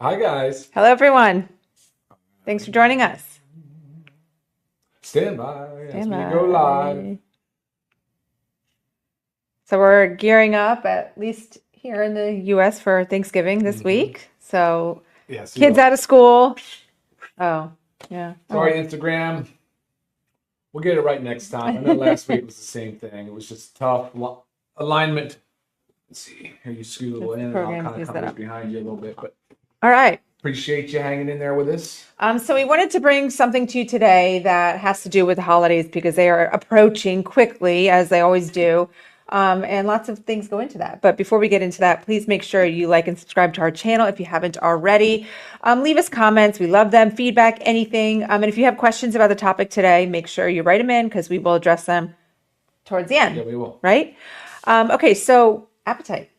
Hi, guys. Hello, everyone. Thanks for joining us. Stand by as we go live. So we're gearing up, at least here in the U.S., for Thanksgiving this week. So Yes. kids out of school. Oh, yeah. Sorry, Instagram. We'll get it right next time. I know last week was the same thing. It was just tough alignment. Let's see. Here you scoot a little in, and I'll kind of come behind you a little bit. But all right. Appreciate you hanging in there with us. So we wanted to bring something to you today that has to do with the holidays because they are approaching quickly, as they always do. And lots of things go into that. But before we get into that, please make sure you like and subscribe to our channel if you haven't already. Leave us comments. We love them. Feedback, anything. And if you have questions about the topic today, make sure you write them in because we will address them towards the end. Yeah, we will. Right? Okay, so appetite.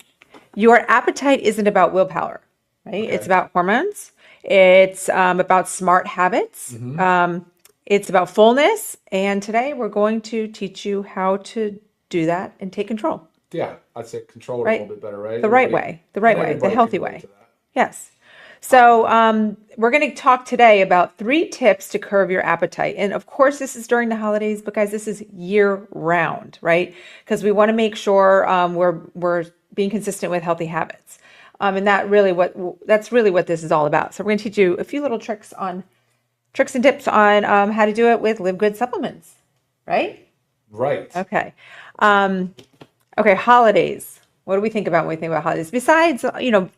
Your appetite isn't about willpower, right? Okay. It's about hormones. It's about smart habits. It's about fullness. And today we're going to teach you how to do that and take control. Yeah, I'd say control it a little bit better, right? The right way, the healthy way. Yes. So we're going to talk today about 3 tips to curb your appetite. And of course, this is during the holidays, but guys, this is year round, right? Because we want to make sure we're being consistent with healthy habits. And that's really what this is all about. So we're going to teach you a few little tricks and tips on how to do it with LiveGood supplements, right? Right. Okay. Okay, holidays. What do we think about when we think about holidays? Besides,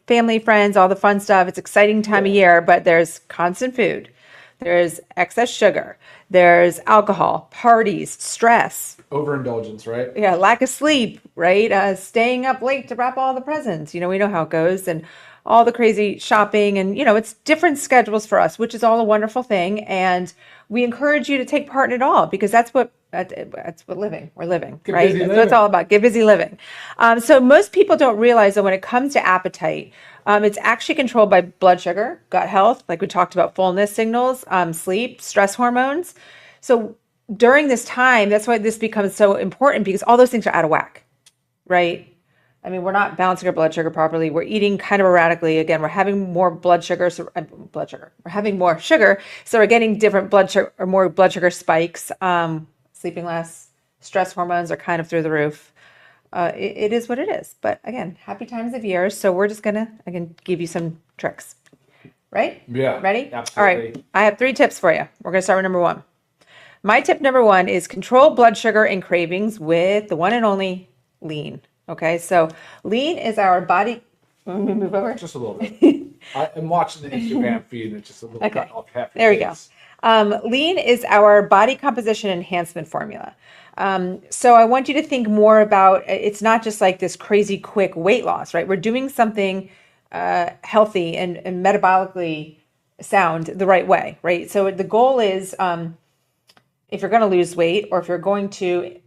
family, friends, all the fun stuff, it's an exciting time of year, but there's constant food. There's excess sugar. There's alcohol, parties, stress. Overindulgence, right? Yeah, lack of sleep, right? Staying up late to wrap all the presents. We know how it goes. And all the crazy shopping and, it's different schedules for us, which is all a wonderful thing. And we encourage you to take part in it all because that's what we're living, right? That's what it's all about. Get busy living. So most people don't realize that when it comes to appetite, it's actually controlled by blood sugar, gut health, like we talked about, fullness signals, sleep, stress hormones. So during this time, that's why this becomes so important because all those things are out of whack, right? I mean, we're not balancing our blood sugar properly. We're eating kind of erratically. Again, we're having more We're having more sugar, so we're getting different blood sugar or more blood sugar spikes. Sleeping less, stress hormones are kind of through the roof. It is what it is. But again, happy times of year. So we're just gonna give you some tricks, right? Yeah. Ready? Absolutely. All right. I have 3 tips for you. We're gonna start with number 1. My tip number 1 is control blood sugar and cravings with the one and only lean. Okay, so lean is our body. Let me move over. Just a little bit. I'm watching the Instagram feed and it's just a little cut off half your There we face. go. Lean is our body composition enhancement formula. So I want you to think more about, it's not just like this crazy quick weight loss, right? We're doing something healthy and metabolically sound the right way, right? So the goal is if you're going to lose weight or if you're going to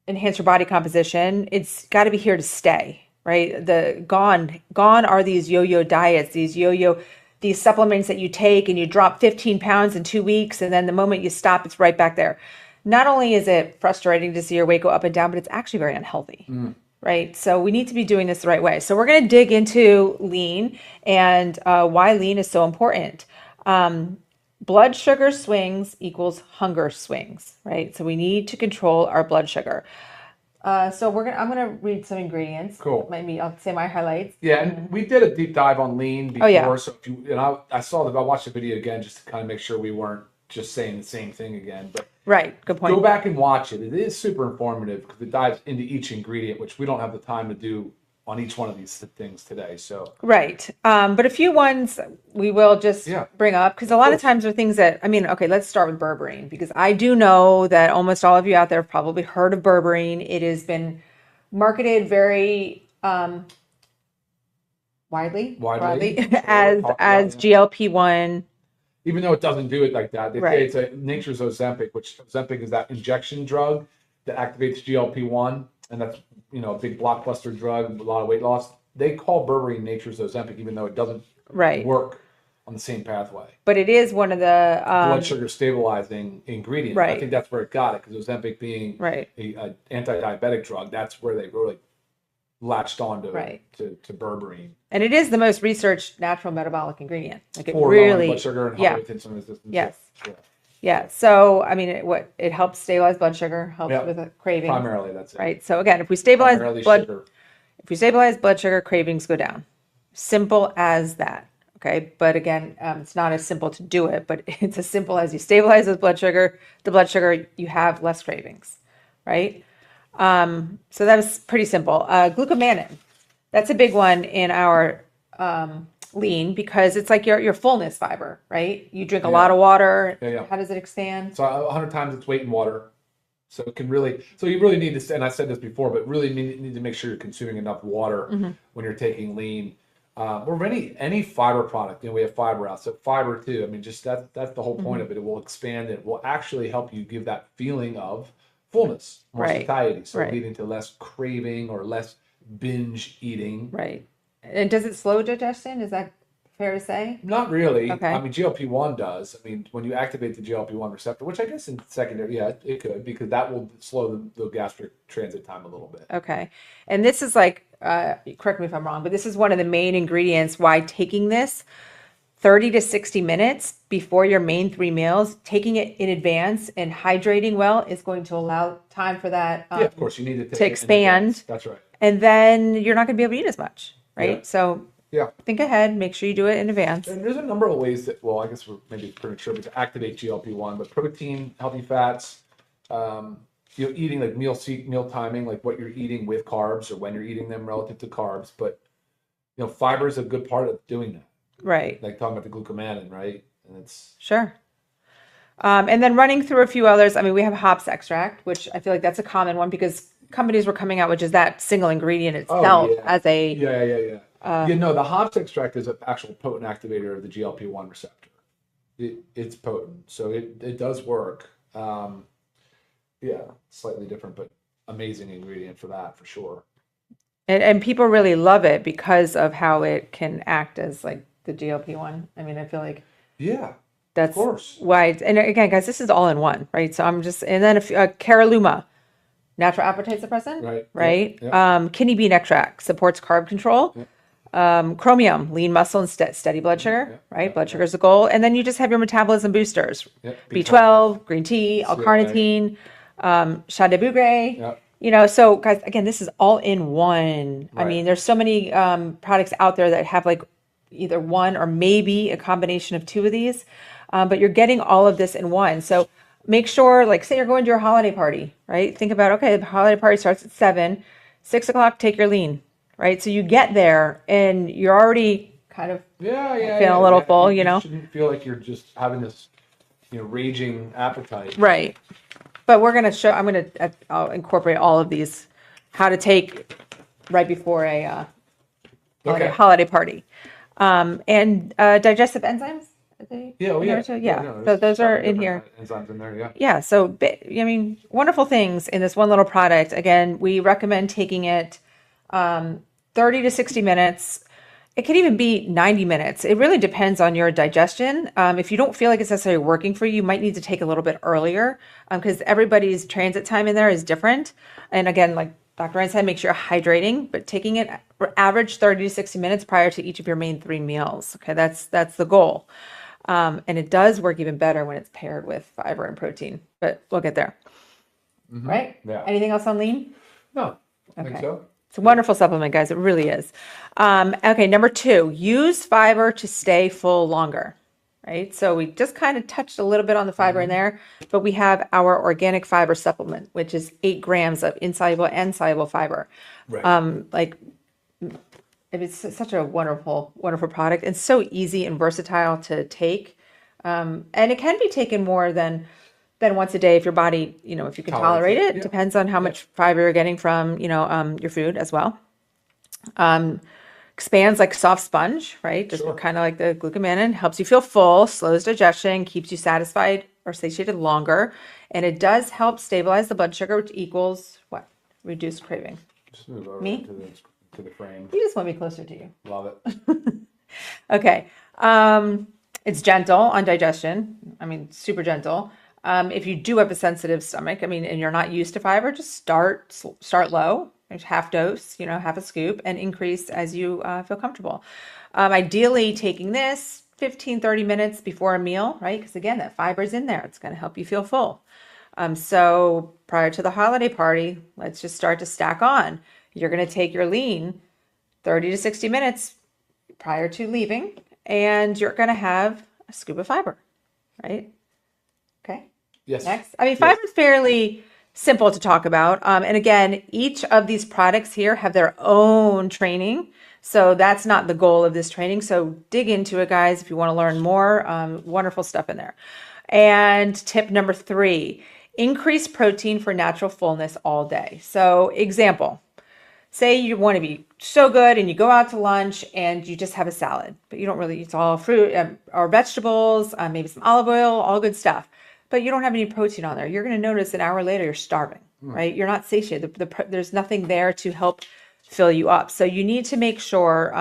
enhance your body composition, it's got to be here to stay, right? Gone are these yo-yo diets, these supplements that you take and you drop 15 pounds in 2 weeks. And then the moment you stop, it's right back there. Not only is it frustrating to see your weight go up and down, but it's actually very unhealthy, right? So we need to be doing this the right way. So we're going to dig into lean and why lean is so important. Blood sugar swings equals hunger swings, right? So we need to control our blood sugar. So I'm gonna read some ingredients. Cool. Maybe I'll say my highlights. Yeah, and we did a deep dive on lean before. Oh, yeah. So I watched the video again just to kind of make sure we weren't just saying the same thing again. But right, good point. Go back and watch it. It is super informative because it dives into each ingredient, which we don't have the time to do on each one of these things today. So right, but a few ones we will just bring up because a lot of times are things that okay, let's start with berberine because I do know that almost all of you out there have probably heard of berberine. It has been marketed very widely as GLP-1. Even though it doesn't do it like that, they say it's a nature's Ozempic, which Ozempic is that injection drug that activates GLP-1, and that's a big blockbuster drug, a lot of weight loss. They call berberine nature's Ozempic, even though it doesn't work on the same pathway. But it is one of the blood sugar stabilizing ingredients. Right. I think that's where it got it because Ozempic being an anti-diabetic drug, that's where they really latched onto Right. to berberine And it is the most researched natural metabolic ingredient. Like it for really, lowering blood sugar and yeah. helping with insulin resistance. Yes. Yeah. Yeah. So, I mean, it helps stabilize blood sugar, helps Yeah. with cravings, Primarily, that's it. right? So again, if we stabilize Primarily blood sugar. sugar, cravings go down. Simple as that. Okay. But again, it's not as simple to do it, but it's as simple as you stabilize the blood sugar, you have less cravings, right? So that was pretty simple. Glucomannan, that's a big one in our lean because it's like your fullness fiber, right? You drink a lot of water. Yeah. How does it expand? So 100 times its weight in water. So it can really, so you really need to, and I said this before, but really need to make sure you're consuming enough water when you're taking lean. Or any fiber product, we have fiber out. So fiber too. I mean, just that's the whole point of it. It will expand. It will actually help you give that feeling of fullness, more satiety. So leading to less craving or less binge eating. Right. And does it slow digestion? Is that fair to say? Not really. Okay. I mean, GLP-1 does. I mean, when you activate the GLP-1 receptor, which I guess in secondary, yeah, it could, because that will slow the gastric transit time a little bit. Okay. And this is like, correct me if I'm wrong, but this is one of the main ingredients why taking this 30 to 60 minutes before your main 3 meals, taking it in advance and hydrating well is going to allow time for that yeah, of course, you need to take to it in expand. advance. That's right. And then you're not going to be able to eat as much, right? Yeah. So Yeah. think ahead, make sure you do it in advance. And there's a number of ways that, well, I guess we're maybe premature, but to activate GLP-1, but protein, healthy fats, eating like meal timing, like what you're eating with carbs or when you're eating them relative to carbs. But, fiber is a good part of doing that. Right. Like talking about the glucomannan, right? And it's Sure. And then running through a few others, I mean, we have hops extract, which I feel like that's a common one because companies were coming out with just that single ingredient itself as a... Yeah. The hops extract is an actual potent activator of the GLP-1 receptor. It's potent. So it does work. Slightly different, but amazing ingredient for that, for sure. And people really love it because of how it can act as like the GLP-1. I mean, I feel like that's of course why. And again, guys, this is all in one, right? So I'm just, and then Caralluma, natural appetite suppressant, right? Yep. Kidney bean extract supports carb control. Yep. Chromium, lean muscle and steady blood sugar, right? Blood sugar is the goal. And then you just have your metabolism boosters, B12, green tea, L-carnitine, Shea de Bougre. Yep. So guys, again, this is all in one. Right. I mean, there's so many products out there that have like either one or maybe a combination of 2 of these, but you're getting all of this in one. So make sure, like, say you're going to your holiday party, right? Think about, okay, the holiday party starts at 7, 6 o'clock, take your lean, right? So you get there and you're already kind of feeling a little full, You shouldn't feel like you're just having this, raging appetite. Right. But we're going to I'll incorporate all of these, how to take right before a holiday party. And digestive enzymes. So those are in here. Enzymes in there, Yeah. So, wonderful things in this one little product. Again, we recommend taking it 30 to 60 minutes. It could even be 90 minutes. It really depends on your digestion. If you don't feel like it's necessarily working for you, you might need to take a little bit earlier because everybody's transit time in there is different. And again, like Dr. Ryan said, make sure you're hydrating, but taking it average 30 to 60 minutes prior to each of your main 3 meals. Okay, that's the goal. And it does work even better when it's paired with fiber and protein, but we'll get there. Mm-hmm. Right? Yeah. Anything else on lean? No, I think so. It's a wonderful supplement, guys. It really is. Okay, number 2, use fiber to stay full longer, right? So we just kind of touched a little bit on the fiber in there, but we have our organic fiber supplement, which is 8 grams of insoluble and soluble fiber. Right. It's such a wonderful, wonderful product and so easy and versatile to take. And it can be taken more than once a day if your body, if you can tolerate it. Depends on how much fiber you're getting from, your food as well. Expands like soft sponge, right? Just kind of like the glucomannan. Helps you feel full, slows digestion, keeps you satisfied or satiated longer. And it does help stabilize the blood sugar, which equals what? Reduced craving. Just move over to the frame. You just want me closer to you. Love it. Okay. It's gentle on digestion. Super gentle. If you do have a sensitive stomach, and you're not used to fiber, just start low, half dose, half a scoop, and increase as you feel comfortable. Ideally, taking this 15, 30 minutes before a meal, right? Because again, that fiber is in there. It's going to help you feel full. So prior to the holiday party, let's just start to stack on. You're going to take your lean 30 to 60 minutes prior to leaving, and you're going to have a scoop of fiber, right? Okay. Yes. Next. I mean, fiber is fairly simple to talk about. And again, each of these products here have their own training. So that's not the goal of this training. So dig into it, guys, if you want to learn more. Wonderful stuff in there. And tip number 3, increase protein for natural fullness all day. So example, say you want to be so good and you go out to lunch and you just have a salad, but you don't really, it's all fruit or vegetables, maybe some olive oil, all good stuff, but you don't have any protein on there. You're going to notice an hour later you're starving, right? You're not satiated. There's nothing there to help fill you up. So you need to make sure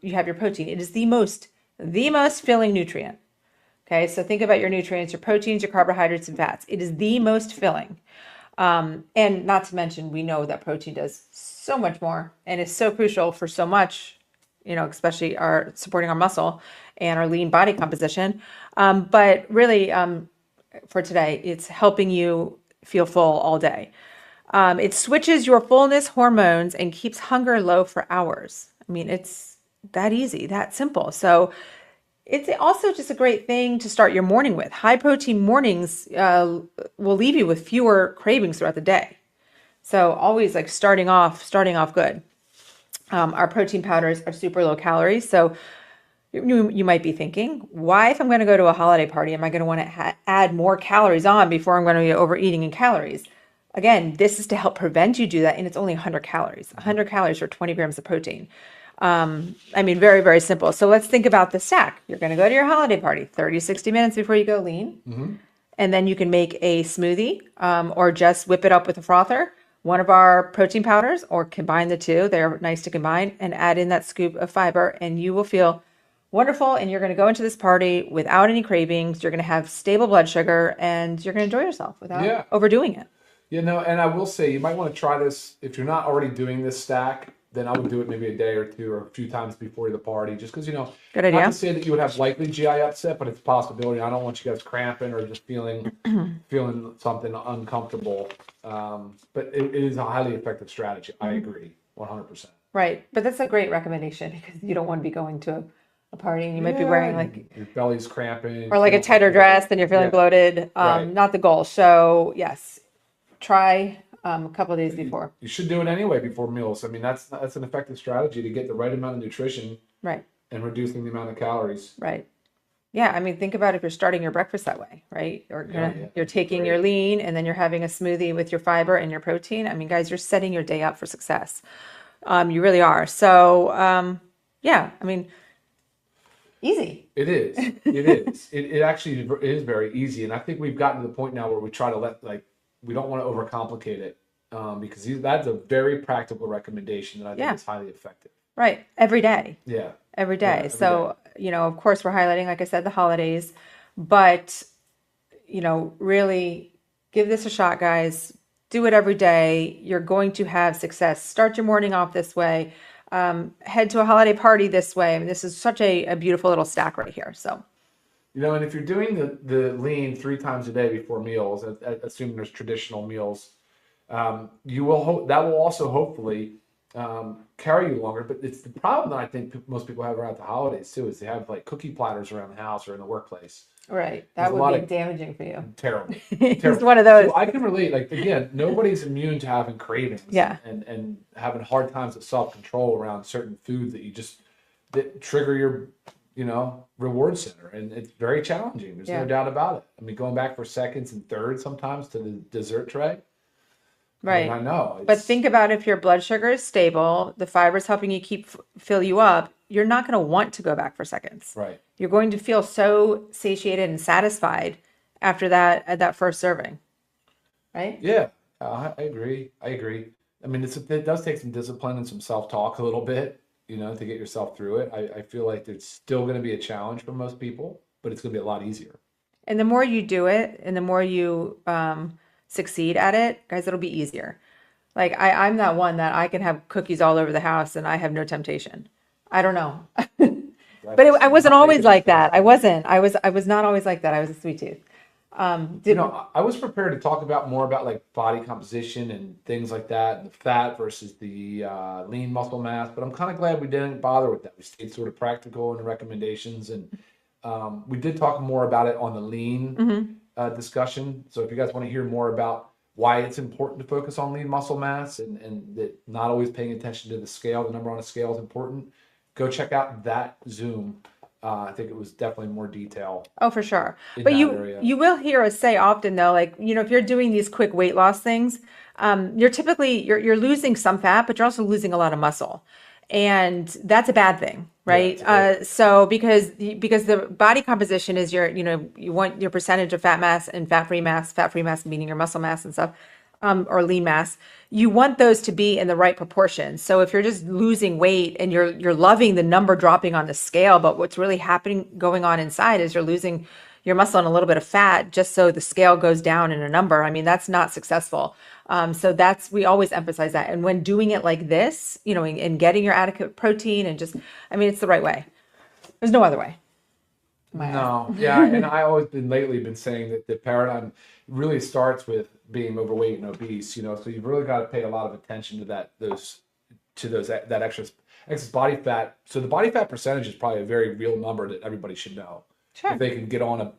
you have your protein. It is the most filling nutrient. Okay, so think about your nutrients, your proteins, your carbohydrates, and fats. It is the most filling. And not to mention, we know that protein does so much more and is so crucial for so much, especially supporting our muscle and our lean body composition. But really, for today, it's helping you feel full all day. It switches your fullness hormones and keeps hunger low for hours. I mean, it's that easy, that simple. So it's also just a great thing to start your morning with. High protein mornings will leave you with fewer cravings throughout the day. So always like starting off good. Our protein powders are super low calories. So you might be thinking, why, if I'm going to go to a holiday party, am I going to want to add more calories on before I'm going to be overeating in calories? Again, this is to help prevent you do that. And it's only 100 calories, 100 calories for 20 grams of protein. I mean, very, very simple. So let's think about the stack. You're going to go to your holiday party 30, 60 minutes before you go lean. Mm-hmm. And then you can make a smoothie or just whip it up with a frother, one of our protein powders, or combine the two. They're nice to combine, and add in that scoop of fiber, and you will feel wonderful. And you're going to go into this party without any cravings. You're going to have stable blood sugar, and you're going to enjoy yourself without overdoing it. And I will say, you might want to try this. If you're not already doing this stack, then I would do it maybe a day or two or a few times before the party, just because, good idea. Not to say that you would have likely GI upset, but it's a possibility. I don't want you guys cramping or just feeling something uncomfortable. But it is a highly effective strategy. I agree, 100%. Right, but that's a great recommendation because you don't want to be going to a party and you might be wearing like your belly's cramping, or like a tighter dress and you're feeling bloated. Right. Not the goal. So yes, try a couple of days before. You should do it anyway before meals. I mean, that's an effective strategy to get the right amount of nutrition, right, and reducing the amount of calories. Right. Yeah, I mean, think about if you're starting your breakfast that way, right? Or you're taking your lean and then you're having a smoothie with your fiber and your protein. I mean, guys, you're setting your day up for success. You really are. So, I mean, easy. It is. It is. It actually is very easy. And I think we've gotten to the point now where we try to we don't want to overcomplicate it because that's a very practical recommendation that I think is highly effective. Right. Every day. Yeah. Every day. Every day. Of course, we're highlighting, like I said, the holidays, but, really give this a shot, guys. Do it every day. You're going to have success. Start your morning off this way. Head to a holiday party this way. I mean, this is such a beautiful little stack right here. So. And if you're doing the lean 3 times a day before meals, assuming there's traditional meals, that will also hopefully carry you longer. But it's the problem that I think most people have around the holidays too, is they have like cookie platters around the house or in the workplace. Right, that would be damaging for you. Terrible. It's one of those. So I can relate. Like again, nobody's immune to having cravings. Yeah. And having hard times with self-control around certain foods that trigger your reward center, and it's very challenging. There's no doubt about it. I mean, going back for seconds and thirds sometimes to the dessert tray. Right. I know. But think about if your blood sugar is stable, the fiber is helping you fill you up. You're not going to want to go back for seconds. Right. You're going to feel so satiated and satisfied after that first serving. Right. Yeah, I agree. I mean, it does take some discipline and some self-talk a little bit. To get yourself through it. I feel like it's still going to be a challenge for most people, but it's going to be a lot easier. And the more you do it and the more you succeed at it, guys, it'll be easier. Like I'm that one that I can have cookies all over the house and I have no temptation. I don't know. But I wasn't always like that. I wasn't. I was not always like that. I was a sweet tooth. I was prepared to talk about more about like body composition and things like that, the fat versus the lean muscle mass. But I'm kind of glad we didn't bother with that. We stayed sort of practical in the recommendations, and we did talk more about it on the lean discussion. So if you guys want to hear more about why it's important to focus on lean muscle mass and that not always paying attention to the scale, the number on a scale is important, go check out that Zoom. I think it was definitely more detail. Oh, for sure. In But that you area. you will hear us say often though, like, if you're doing these quick weight loss things, you're typically you're losing some fat, but you're also losing a lot of muscle. And that's a bad thing, right? So because the body composition is you want your percentage of fat mass and fat-free mass meaning your muscle mass and stuff, or lean mass. You want those to be in the right proportion. So if you're just losing weight and you're loving the number dropping on the scale, but what's really going on inside is you're losing your muscle and a little bit of fat just so the scale goes down in a number. I mean, that's not successful. So we always emphasize that. And when doing it like this, and getting your adequate protein and it's the right way. There's no other way. No, yeah, and I always lately been saying that the paradigm really starts with being overweight and obese. So you've really got to pay a lot of attention to that excess body fat. So the body fat percentage is probably a very real number that everybody should know. Sure. If they can get on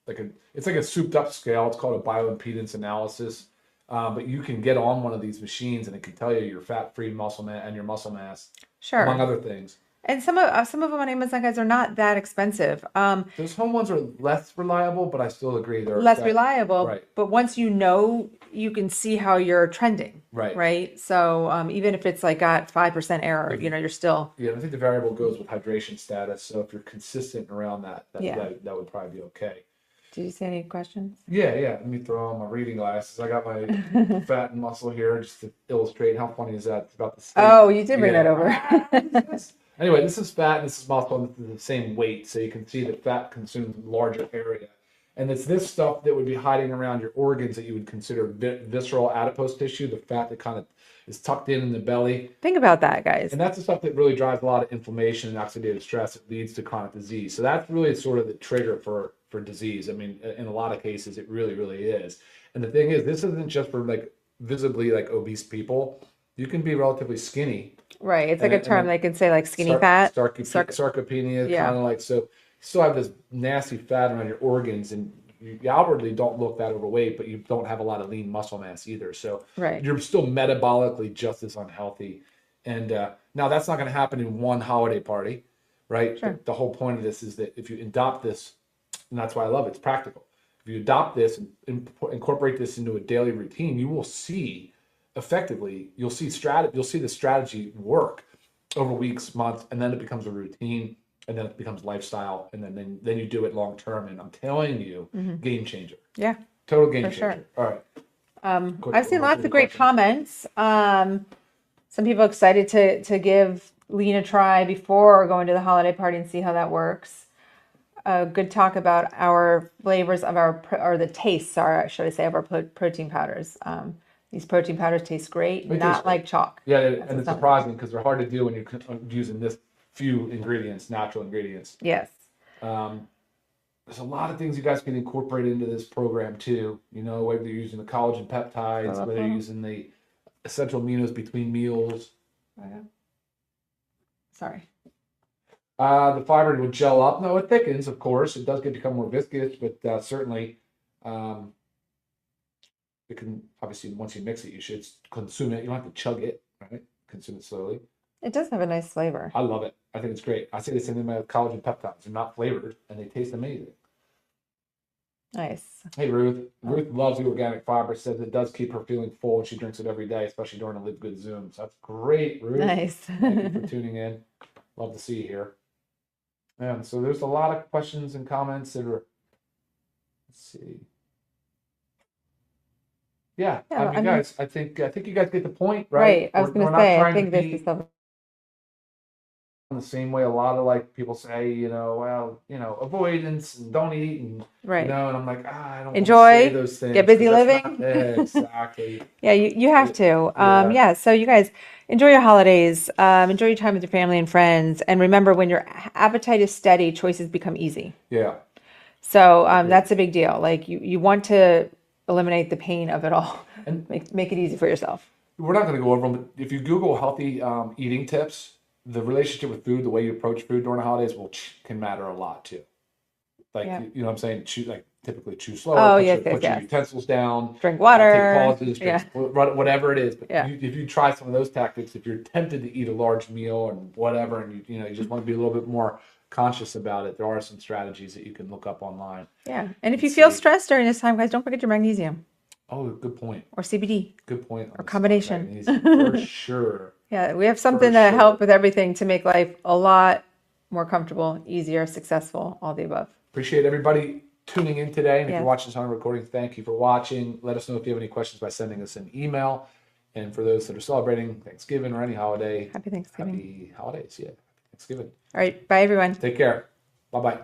it's like a souped up scale. It's called a bioimpedance analysis. But you can get on one of these machines and it can tell you your fat-free muscle mass and your muscle mass, Sure. among other things. And some of them on Amazon, guys, are not that expensive. Those home ones are less reliable, but I still agree they're Less reliable. Right. But once you can see how you're trending. Right. Right. So even if it's like got 5% error, you're still. Yeah, I think the variable goes with hydration status. So if you're consistent around that would probably be okay. Did you see any questions? Yeah. Let me throw on my reading glasses. I got my fat and muscle here just to illustrate how funny is that. It's about the same. Oh, you did bring that over. Anyway, this is fat and this is muscle, and this is the same weight. So you can see that fat consumes a larger area. And it's this stuff that would be hiding around your organs that you would consider visceral adipose tissue, the fat that kind of is tucked in the belly. Think about that, guys. And that's the stuff that really drives a lot of inflammation and oxidative stress. It leads to chronic disease. So that's really sort of the trigger for disease. I mean, in a lot of cases, it really, really is. And the thing is, this isn't just for like visibly like obese people. You can be relatively skinny. Right. It's like a term they can say like skinny fat. Sarcopenia, kind of like, so you still have this nasty fat around your organs and you outwardly don't look that overweight, but you don't have a lot of lean muscle mass either. So you're still metabolically just as unhealthy. And now that's not going to happen in one holiday party, right? Sure. The whole point of this is that if you adopt this, and that's why I love it, it's practical. If you adopt this and incorporate this into a daily routine, you will see effectively, you'll see the strategy work over weeks, months, and then it becomes a routine, and then it becomes lifestyle, and then you do it long term. And I'm telling you, game changer. Yeah, total game changer. Sure. All right. I've seen lots of great comments. Some people excited to give lean a try before going to the holiday party and see how that works. A good talk about our flavors of the tastes, should I say, of our protein powders. These protein powders taste great, not like chalk. Yeah, and it's surprising because they're hard to do when you're using this few ingredients, natural ingredients. Yes. There's a lot of things you guys can incorporate into this program too. Whether you're using the collagen peptides, whether you're using the essential aminos between meals. Sorry. The fiber will gel up. No, it thickens, of course. It does become more viscous, but certainly it can, obviously, once you mix it, you should consume it. You don't have to chug it, right? Consume it slowly. It does have a nice flavor. I love it. I think it's great. I say the same thing about collagen peptides. They're not flavored, and they taste amazing. Nice. Hey, Ruth. Ruth loves the organic fiber. Says it does keep her feeling full, and she drinks it every day, especially during the LiveGood Zoom. So that's great, Ruth. Nice. Thank you for tuning in. Love to see you here. And so there's a lot of questions and comments that are, let's see. Yeah, guys, I think you guys get the point, right? Right. I was going to say, I think this is something the same way a lot of like people say, avoidance and don't eat and Right. and I'm like, I don't Enjoy, want to say those things. get busy 'cause that's living. not- exactly. Yeah, you have to. Yeah. Yeah, so you guys enjoy your holidays, enjoy your time with your family and friends, and remember when your appetite is steady, choices become easy. Yeah. So that's a big deal. Like you want to eliminate the pain of it all And make it easy for yourself. we're not going to go over them, but if you Google healthy eating tips, the relationship with food, the way you approach food during the holidays can matter a lot too. Like, Yeah. you know what I'm saying? Typically chew slower, Oh, put, yes, your, yes, put your yes. utensils down, Drink water. take pauses, Yeah. whatever it is. But Yeah. if you try some of those tactics, if you're tempted to eat a large meal and whatever, and you just want to be a little bit more conscious about it, there are some strategies that you can look up online. Yeah. And if you Let's feel see. stressed during this time, guys, don't forget your magnesium Oh, good point. or CBD. Good point. Or combination. Magnesium, for sure. Yeah, we have something For to help sure. with everything to make life a lot more comfortable, easier, successful, all the above. Appreciate everybody tuning in today. And if Yes. you're watching this on a recording, thank you for watching. Let us know if you have any questions by sending us an email. And for those that are celebrating Thanksgiving or any holiday, Happy Thanksgiving. happy holidays. Yeah. Thanksgiving. All right. Bye, everyone. Take care. Bye-bye.